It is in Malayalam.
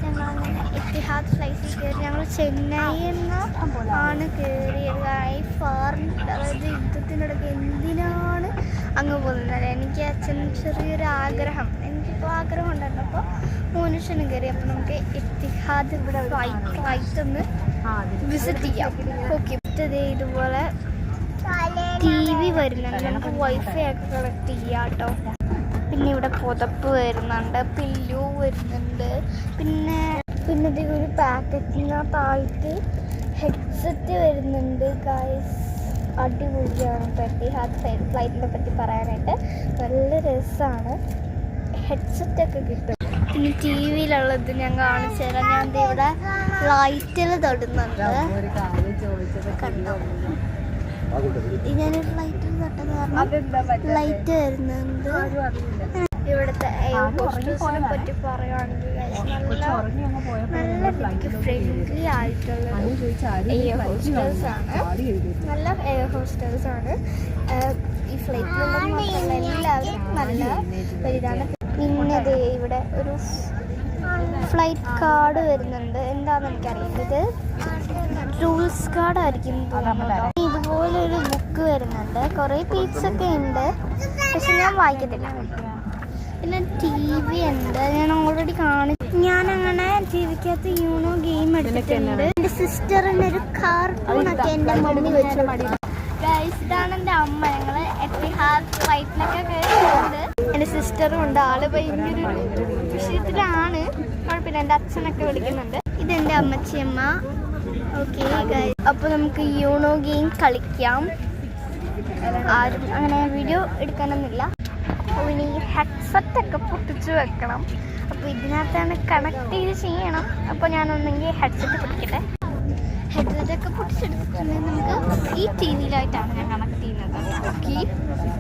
ഞങ്ങളങ്ങനെ എത്തിഹാദ് ഫ്ലൈറ്റിൽ കയറി. ഞങ്ങൾ ചെന്നൈയിൽ നിന്ന് ആണ് കയറിയത്. അതായത് യുദ്ധത്തിനിടയ്ക്ക് എന്തിനാണ് അങ്ങ് പോകുന്നത്? എനിക്ക് അച്ഛൻ ചെറിയൊരു ആഗ്രഹം, എനിക്കിപ്പോൾ ആഗ്രഹം ഉണ്ടായിരുന്നു. അപ്പോൾ മോനുഷനും കയറി. അപ്പോൾ നമുക്ക് എത്തിഹാദ് ഇവിടെ ഫ്ലൈറ്റ് ഒന്ന് വിസിറ്റ് ചെയ്യാം. ഓക്കെ, ഇതുപോലെ TV വരുന്നുണ്ട്. നമുക്ക് വൈഫൈ ഒക്കെ കണക്ട് ചെയ്യാം കേട്ടോ. പിന്നെ ഇവിടെ പുതപ്പ് വരുന്നുണ്ട്, പില്ലോ വരുന്നുണ്ട്. പിന്നെ ഒരു പാക്കറ്റിനകത്തായിട്ട് ഹെഡ്സെറ്റ് വരുന്നുണ്ട്. ഗൈസ് അടിപൊളിയാണ്. എത്തിഹാദ് ഫ്ലൈറ്റിനെ പറ്റി പറയാനായിട്ട് നല്ല രസമാണ്. ഹെഡ്സെറ്റൊക്കെ കിട്ടും. പിന്നെ TV-യിലുള്ളത് ഞാൻ കാണിച്ചു തരാം. ഞാൻ ഇവിടെ ലൈറ്റിൽ തൊടുന്നുണ്ട്. കണ്ടോ, ഞാനൊരു ലൈറ്റിൽ തൊട്ടത് കാരണം ലൈറ്റ് വരുന്നുണ്ട്. ഇവിടുത്തെ എയർ ഹോസ്റ്റസിനെ പറ്റി പറയുകയാണെങ്കിൽ നല്ല ഫ്രണ്ട്ലി ആയിട്ടുള്ള എയർ ഹോസ്റ്റേഴ്സാണ്. നല്ല എയർ ഹോസ്റ്റേഴ്സാണ് ഈ ഫ്ലൈറ്റിലുള്ള. എല്ലാവരും നല്ല വലുതാണ്. പിന്നെ ഇവിടെ ഒരു ഫ്ലൈറ്റ് കാർഡ് വരുന്നുണ്ട്. എന്താണെന്ന് എനിക്കറിയില്ല. ഇത് റൂൾസ് കാർഡ് ആയിരിക്കും തോന്നുന്നു. ഇതുപോലൊരു ബുക്ക് വരുന്നുണ്ട്. കുറേ പേജസ് ഒക്കെ ഉണ്ട്, പക്ഷെ ഞാൻ വായിക്കത്തില്ല. പിന്നെ TV ഉണ്ട്. ഞാൻ ഓൾറെഡി ഞാനങ്ങനെ TVക്കകത്ത് യൂണോ ഗെയിം എടുത്തിട്ടുണ്ട്. എൻ്റെ സിസ്റ്ററിനൊരു കാർട്ടൂണൊക്കെ എൻ്റെ മമ്മി വെച്ചിട്ടുണ്ട്. ഇതാണ് എൻ്റെ അമ്മ. ഞങ്ങൾ എത്തിഹാദ് ഫ്ലൈറ്റിലൊക്കെ കയറിയിട്ടുണ്ട്. എൻ്റെ സിസ്റ്ററും ഉണ്ട്. ആള് ഭയങ്കര വിഷയത്തിലാണ്. കുഴപ്പമില്ല, എൻ്റെ അച്ഛനൊക്കെ വിളിക്കുന്നുണ്ട്. ഇതെൻ്റെ അമ്മച്ചിയമ്മ. ഓക്കെ ഗൈസ്, അപ്പോൾ നമുക്ക് യൂണോ ഗെയിം കളിക്കാം. ആരും അങ്ങനെ വീഡിയോ എടുക്കാനൊന്നുമില്ല. അപ്പോൾ ഇനി ഹെഡ്സെറ്റൊക്കെ പൊട്ടിച്ച് വെക്കണം. അപ്പോൾ ഇതിനകത്താണ് കണക്ട് ചെയ്യണം. അപ്പോൾ ഞാനൊന്നെങ്കിൽ ഹെഡ്സെറ്റ് പൊട്ടിക്കട്ടെ. ഹെഡ്സെറ്റൊക്കെ പൊട്ടിച്ചെടുത്തിട്ടുണ്ടെങ്കിൽ നമുക്ക് ഈ TV-യിലായിട്ടാണ് ഞാൻ കണക്ട് ചെയ്യുന്നത്. ഓക്കെ.